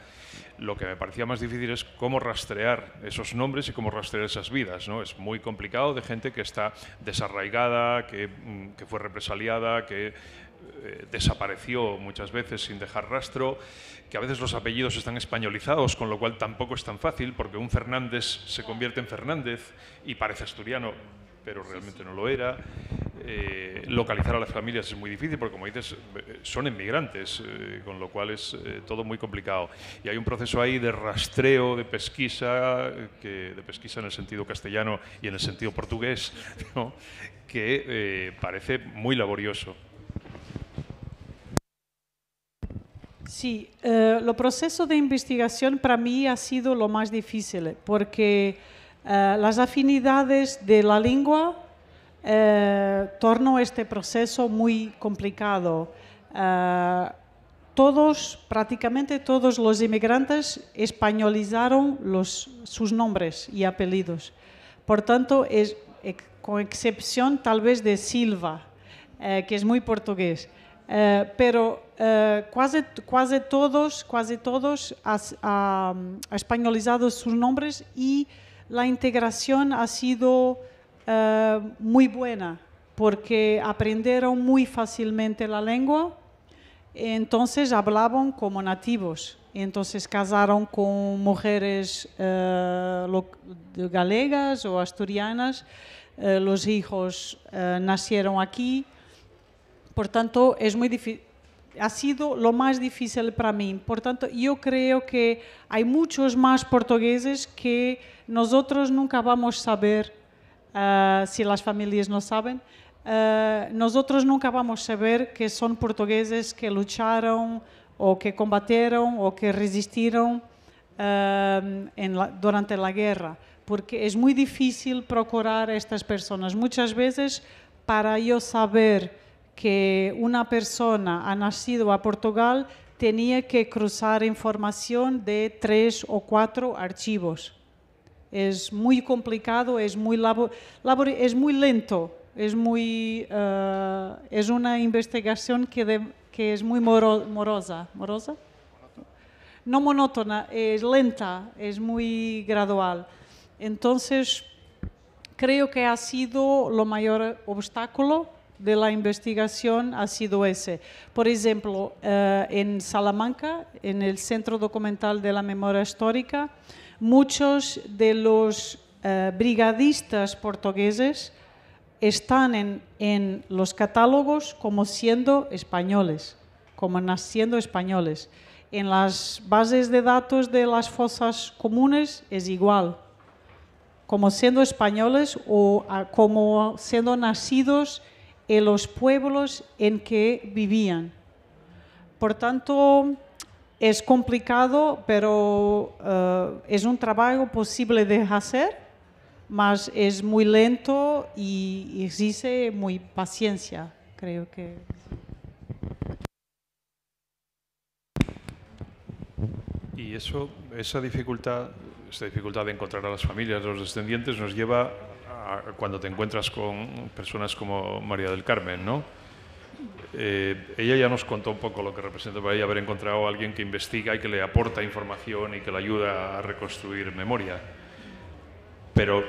lo que me parecía más difícil es cómo rastrear esos nombres y cómo rastrear esas vidas, ¿no? Es muy complicado, de gente que está desarraigada, que fue represaliada, que desapareció muchas veces sin dejar rastro, que a veces los apellidos están españolizados, con lo cual tampoco es tan fácil, porque un Fernández se convierte en Fernández y parece asturiano, pero realmente no lo era. Localizar a las familias es muy difícil porque, como dices, son inmigrantes, con lo cual es todo muy complicado. Y hay un proceso ahí de rastreo, de pesquisa en el sentido castellano y en el sentido portugués, ¿no? Que parece muy laborioso. Sí, el proceso de investigación para mí ha sido lo más difícil, porque las afinidades de la lengua tornó este proceso muy complicado. Prácticamente todos los inmigrantes españolizaron sus nombres y apellidos. Por tanto, con excepción tal vez de Silva, que es muy portugués. Pero casi todos han españolizado sus nombres y la integración ha sido muy buena porque aprendieron muy fácilmente la lengua, entonces hablaban como nativos, entonces casaron con mujeres galegas o asturianas, los hijos nacieron aquí. Por tanto, es muy difícil, ha sido lo más difícil para mí. Por tanto, yo creo que hay muchos más portugueses que nosotros nunca vamos a saber, si las familias no saben, nosotros nunca vamos a saber que son portugueses que lucharon o que combatieron o que resistieron durante la guerra, porque es muy difícil procurar a estas personas. Muchas veces, para yo saber que una persona ha nacido a Portugal, tenía que cruzar información de 3 o 4 archivos. Es muy complicado, es muy lento, es una investigación que es muy morosa. ¿Morosa? No monótona, es lenta, es muy gradual. Entonces, creo que ha sido lo mayor obstáculo de la investigación ha sido ese. Por ejemplo, en Salamanca, en el Centro Documental de la Memoria Histórica, muchos de los brigadistas portugueses están en los catálogos como siendo españoles, como naciendo españoles. en las bases de datos de las fosas comunes es igual, como siendo españoles o como siendo nacidos en los pueblos en que vivían. Por tanto, es complicado, pero es un trabajo posible de hacer, mas es muy lento y exige muy paciencia, creo que. Y esa dificultad de encontrar a las familias, a los descendientes, nos lleva a cuando te encuentras con personas como María del Carmen, ¿no? Ella ya nos contó un poco lo que representa para ella haber encontrado a alguien que investiga y que le aporta información y que le ayuda a reconstruir memoria. Pero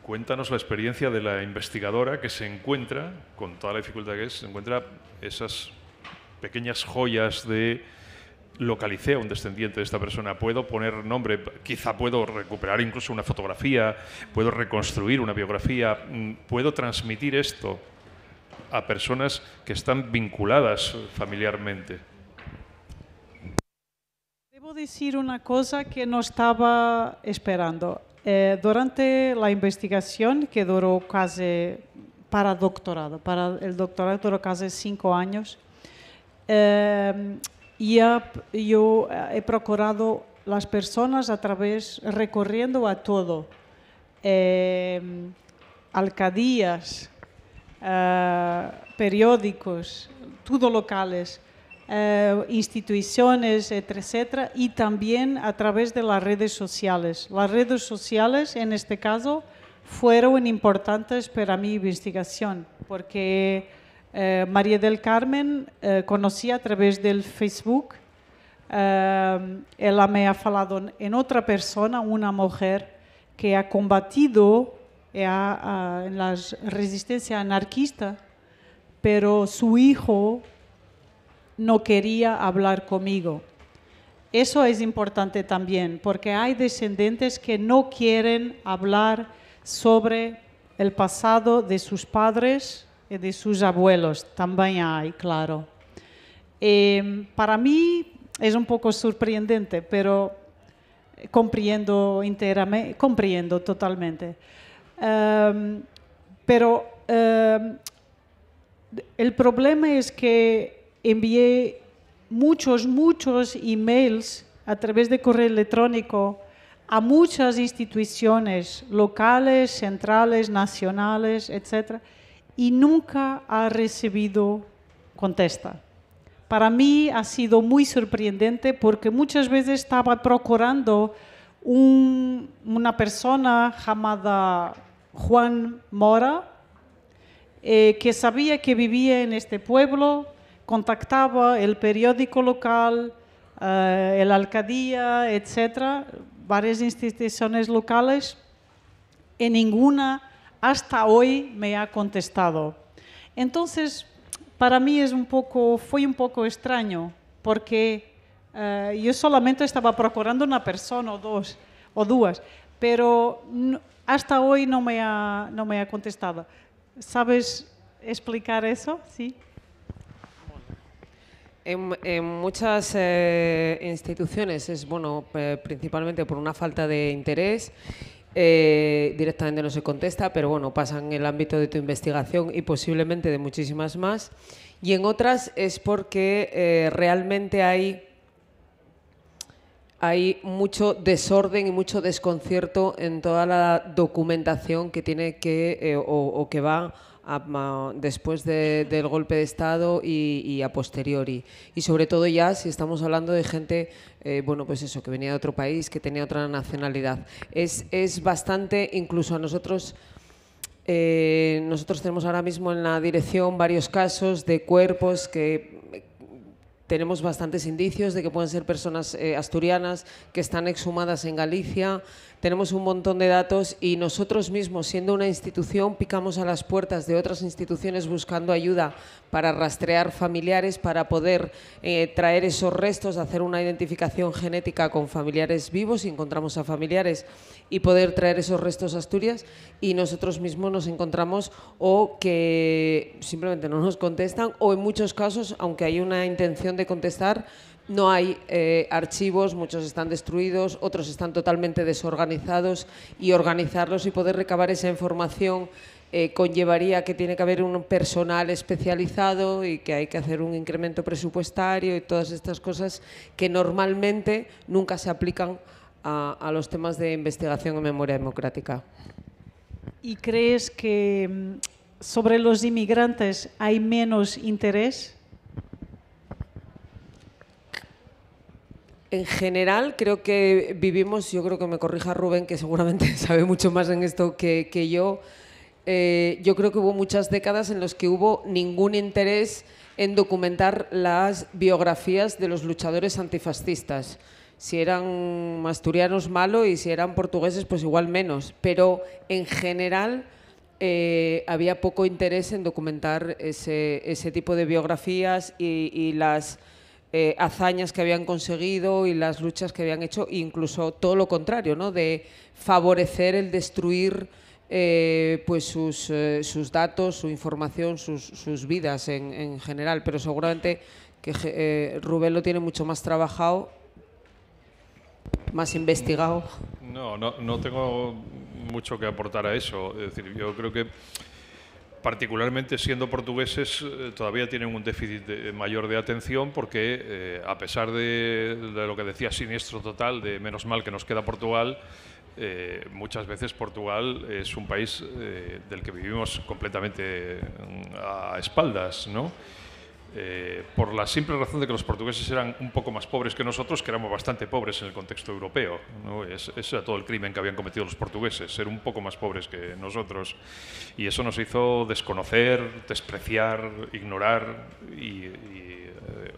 cuéntanos la experiencia de la investigadora que se encuentra, con toda la dificultad que es, se encuentra esas pequeñas joyas de localicé a un descendiente de esta persona, puedo poner nombre, quizá puedo recuperar incluso una fotografía, puedo reconstruir una biografía, puedo transmitir esto a personas que están vinculadas familiarmente. Debo decir una cosa que no estaba esperando. Durante la investigación, que duró casi para el doctorado duró casi 5 años, yo he procurado las personas a través, recorriendo a todo, alcaldías, periódicos, todo locales, instituciones, etcétera, y también a través de las redes sociales. Las redes sociales, en este caso, fueron importantes para mi investigación, porque María del Carmen conocí a través del Facebook. Ella me ha hablado en otra persona, una mujer que ha combatido en la resistencia anarquista, pero su hijo no quería hablar conmigo. Eso es importante también, porque hay descendientes que no quieren hablar sobre el pasado de sus padres y de sus abuelos. También hay, claro. Para mí es un poco sorprendente, pero comprendo totalmente. Pero el problema es que envié muchos emails a través de correo electrónico a muchas instituciones locales, centrales, nacionales, etc. Y nunca ha recibido contesta. Para mí ha sido muy sorprendente porque muchas veces estaba procurando una persona llamada Juan Mora, que sabía que vivía en este pueblo, contactaba el periódico local, la alcaldía, etc., varias instituciones locales, y ninguna hasta hoy me ha contestado. Entonces, para mí fue un poco extraño, porque yo solamente estaba procurando una persona o dos, pero hasta hoy no me ha contestado. ¿Sabes explicar eso? Sí. En muchas instituciones es principalmente por una falta de interés. Directamente no se contesta, pero bueno, pasa en el ámbito de tu investigación y posiblemente de muchísimas más. Y en otras es porque realmente hay mucho desorden y mucho desconcierto en toda la documentación que tiene que que va después del golpe de Estado y a posteriori. Y sobre todo ya si estamos hablando de gente, pues eso, que venía de otro país, que tenía otra nacionalidad. Es bastante, incluso a nosotros tenemos ahora mismo en la dirección varios casos de cuerpos que tenemos bastantes indicios de que pueden ser personas asturianas que están exhumadas en Galicia. Tenemos un montón de datos y nosotros mismos, siendo una institución, picamos a las puertas de otras instituciones buscando ayuda para rastrear familiares, para poder traer esos restos, hacer una identificación genética con familiares vivos, si encontramos a familiares, y poder traer esos restos a Asturias, y nosotros mismos nos encontramos o que simplemente no nos contestan, o en muchos casos, aunque hay una intención de contestar, no hay archivos, muchos están destruidos, otros están totalmente desorganizados, y organizarlos y poder recabar esa información conllevaría que tiene que haber un personal especializado y que hay que hacer un incremento presupuestario y todas estas cosas que normalmente nunca se aplican a los temas de investigación en memoria democrática. ¿Y crees que sobre los inmigrantes hay menos interés? En general, creo que vivimos, yo creo que me corrija Rubén, que seguramente sabe mucho más en esto que yo. Yo creo que hubo muchas décadas en las que hubo ningún interés en documentar las biografías de los luchadores antifascistas. Si eran asturianos, malo, y si eran portugueses, pues igual menos. Pero en general había poco interés en documentar ese tipo de biografías y las hazañas que habían conseguido y las luchas que habían hecho, incluso todo lo contrario, ¿no? De favorecer el destruir pues sus datos, su información, sus vidas en general. Pero seguramente que Rubén lo tiene mucho más trabajado, más investigado. No tengo mucho que aportar a eso. Es decir, yo creo que particularmente siendo portugueses todavía tienen un déficit mayor de atención porque a pesar de lo que decía Siniestro Total, de menos mal que nos queda Portugal, muchas veces Portugal es un país del que vivimos completamente a espaldas, ¿no? Por la simple razón de que los portugueses eran un poco más pobres que nosotros, que éramos bastante pobres en el contexto europeo, ¿no? Ese era todo el crimen que habían cometido los portugueses, ser un poco más pobres que nosotros. Y eso nos hizo desconocer, despreciar, ignorar y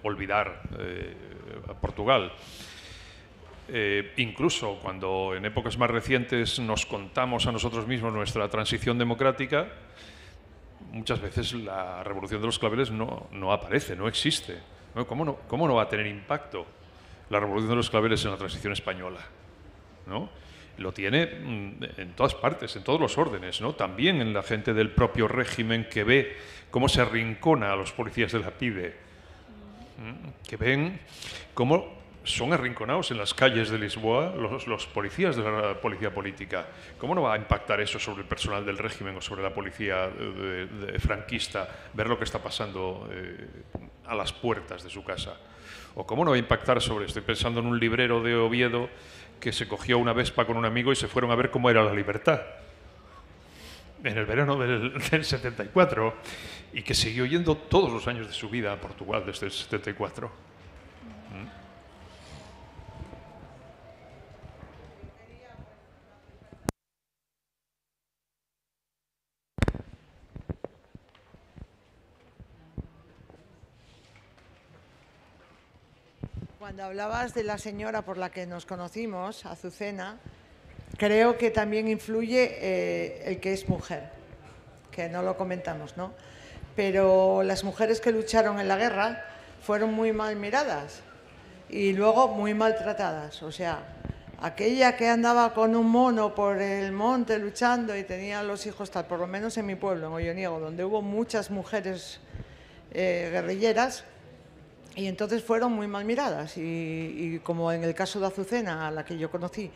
olvidar a Portugal. Incluso cuando en épocas más recientes nos contamos a nosotros mismos nuestra transición democrática, muchas veces la revolución de los claveles no aparece, no existe. ¿Cómo no va a tener impacto la revolución de los claveles en la transición española? ¿No? Lo tiene en todas partes, en todos los órdenes, ¿no? También en la gente del propio régimen que ve cómo se arrincona a los policías de la PIDE, que ven cómo son arrinconados en las calles de Lisboa los policías de la policía política. ¿Cómo no va a impactar eso sobre el personal del régimen o sobre la policía franquista, ver lo que está pasando a las puertas de su casa? ¿O cómo no va a impactar sobre, estoy pensando en un librero de Oviedo que se cogió una Vespa con un amigo y se fueron a ver cómo era la libertad en el verano del 74, y que siguió yendo todos los años de su vida a Portugal desde el 74. Cuando hablabas de la señora por la que nos conocimos, Azucena, creo que también influye el que es mujer, que no lo comentamos, ¿no? Pero las mujeres que lucharon en la guerra fueron muy mal miradas y luego muy maltratadas. O sea, aquella que andaba con un mono por el monte luchando y tenía los hijos tal, por lo menos en mi pueblo, en Olloniego, donde hubo muchas mujeres guerrilleras, y entonces fueron muy mal miradas, y como en el caso de Azucena, a la que yo conocí,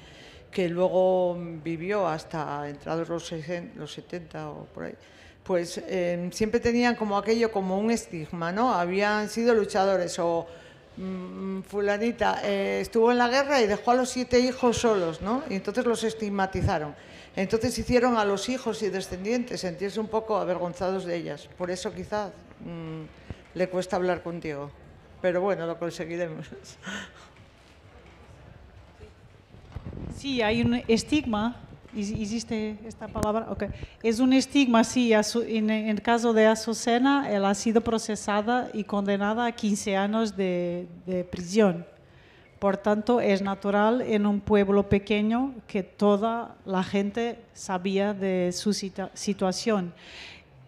que luego vivió hasta entrados los 70 o por ahí, pues siempre tenían como aquello, como un estigma, ¿no? Habían sido luchadores, o fulanita estuvo en la guerra y dejó a los 7 hijos solos, ¿no? Y entonces los estigmatizaron. Entonces hicieron a los hijos y descendientes sentirse un poco avergonzados de ellas. Por eso quizás le cuesta hablar contigo. Pero bueno, lo conseguiremos. Sí, hay un estigma, existe esta palabra, okay. Es un estigma, sí, en el caso de Azucena, ella ha sido procesada y condenada a 15 años de prisión. Por tanto, es natural en un pueblo pequeño que toda la gente sabía de su situación.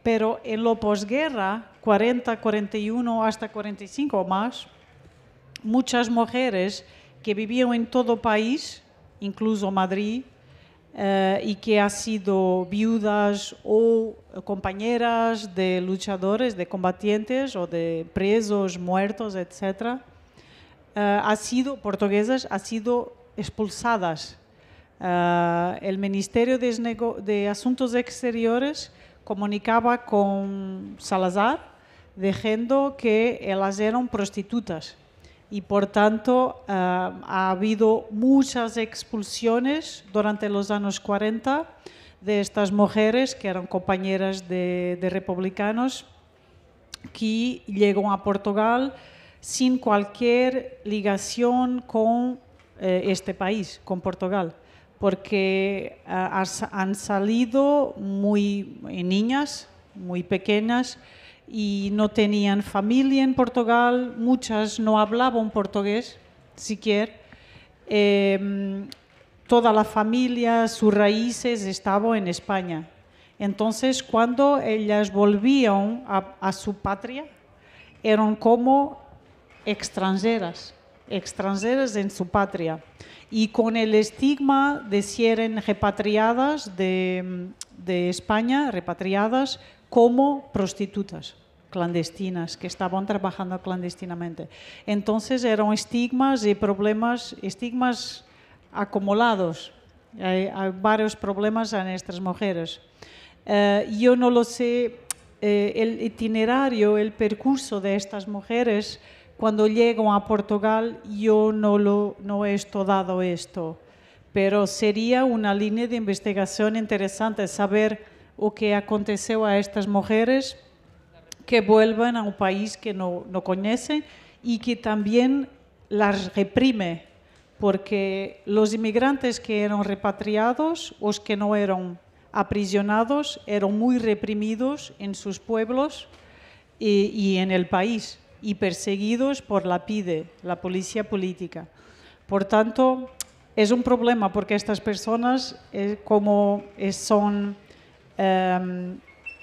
Pero en la posguerra, 40, 41 hasta 45 o más, muchas mujeres que vivían en todo el país, incluso Madrid, y que han sido viudas o compañeras de luchadores, de combatientes o de presos, muertos, etc., portuguesas han sido expulsadas. El Ministerio de Asuntos Exteriores comunicaba con Salazar diciendo que ellas eran prostitutas y por tanto ha habido muchas expulsiones durante los años 40 de estas mujeres que eran compañeras de republicanos que llegan a Portugal sin cualquier ligación con este país, con Portugal, porque han salido niñas, muy pequeñas, y no tenían familia en Portugal, muchas no hablaban portugués siquiera. Toda la familia, sus raíces estaban en España. Entonces, cuando ellas volvían a su patria, eran como extranjeras en su patria. Y con el estigma de ser repatriadas de España, repatriadas como prostitutas clandestinas, que estaban trabajando clandestinamente. Entonces eran estigmas y problemas, estigmas acumulados. Hay varios problemas en estas mujeres. Yo no lo sé, el itinerario, el percurso de estas mujeres cuando llegan a Portugal, yo no he estudiado esto, pero sería una línea de investigación interesante saber o que aconteceu a estas mujeres que vuelven a un país que no conocen y que también las reprime, porque los inmigrantes que eran repatriados, los que no eran aprisionados, eran muy reprimidos en sus pueblos y en el país, y perseguidos por la PIDE, la policía política. Por tanto, es un problema porque estas personas, como son...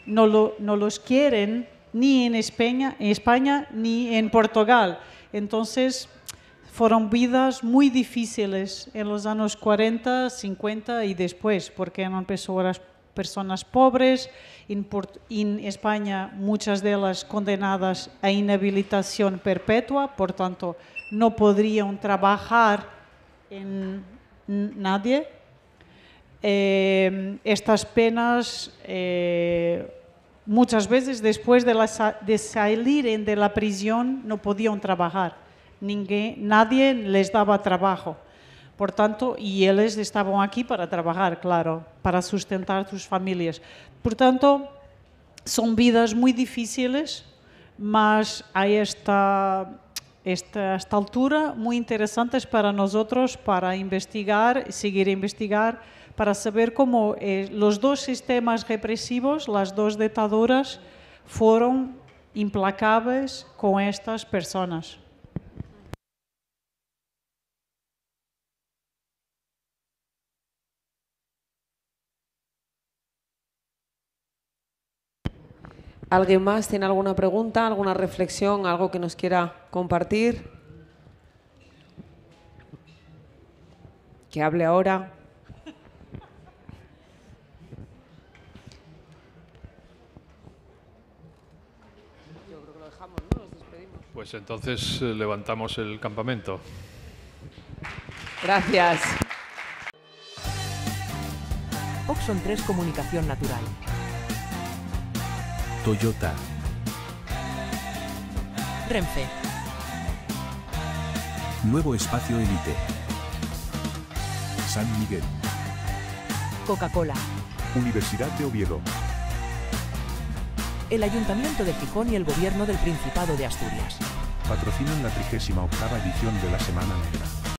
no los quieren ni en España ni en Portugal. Entonces, fueron vidas muy difíciles en los años 40, 50 y después, porque eran personas pobres. En España, muchas de ellas condenadas a inhabilitación perpetua, por tanto, no podrían trabajar en nadie. Estas penas, muchas veces después de salir de la prisión, no podían trabajar. Nadie les daba trabajo. Por tanto, y ellos estaban aquí para trabajar, claro, para sustentar sus familias. Por tanto, son vidas muy difíciles, mas hay esta altura muy interesantes para nosotros, para investigar, seguir investigar, para saber cómo los dos sistemas represivos, las dos dictaduras, fueron implacables con estas personas. ¿Alguien más tiene alguna pregunta, alguna reflexión, algo que nos quiera compartir? Que hable ahora. Yo creo que lo dejamos, ¿no? Nos despedimos. Pues entonces levantamos el campamento. Gracias. Oxon 3 Comunicación Natural. Toyota. Renfe. Nuevo espacio Elite. San Miguel. Coca-Cola. Universidad de Oviedo. El Ayuntamiento de Gijón y el Gobierno del Principado de Asturias. Patrocinan la 38ª edición de la Semana Negra.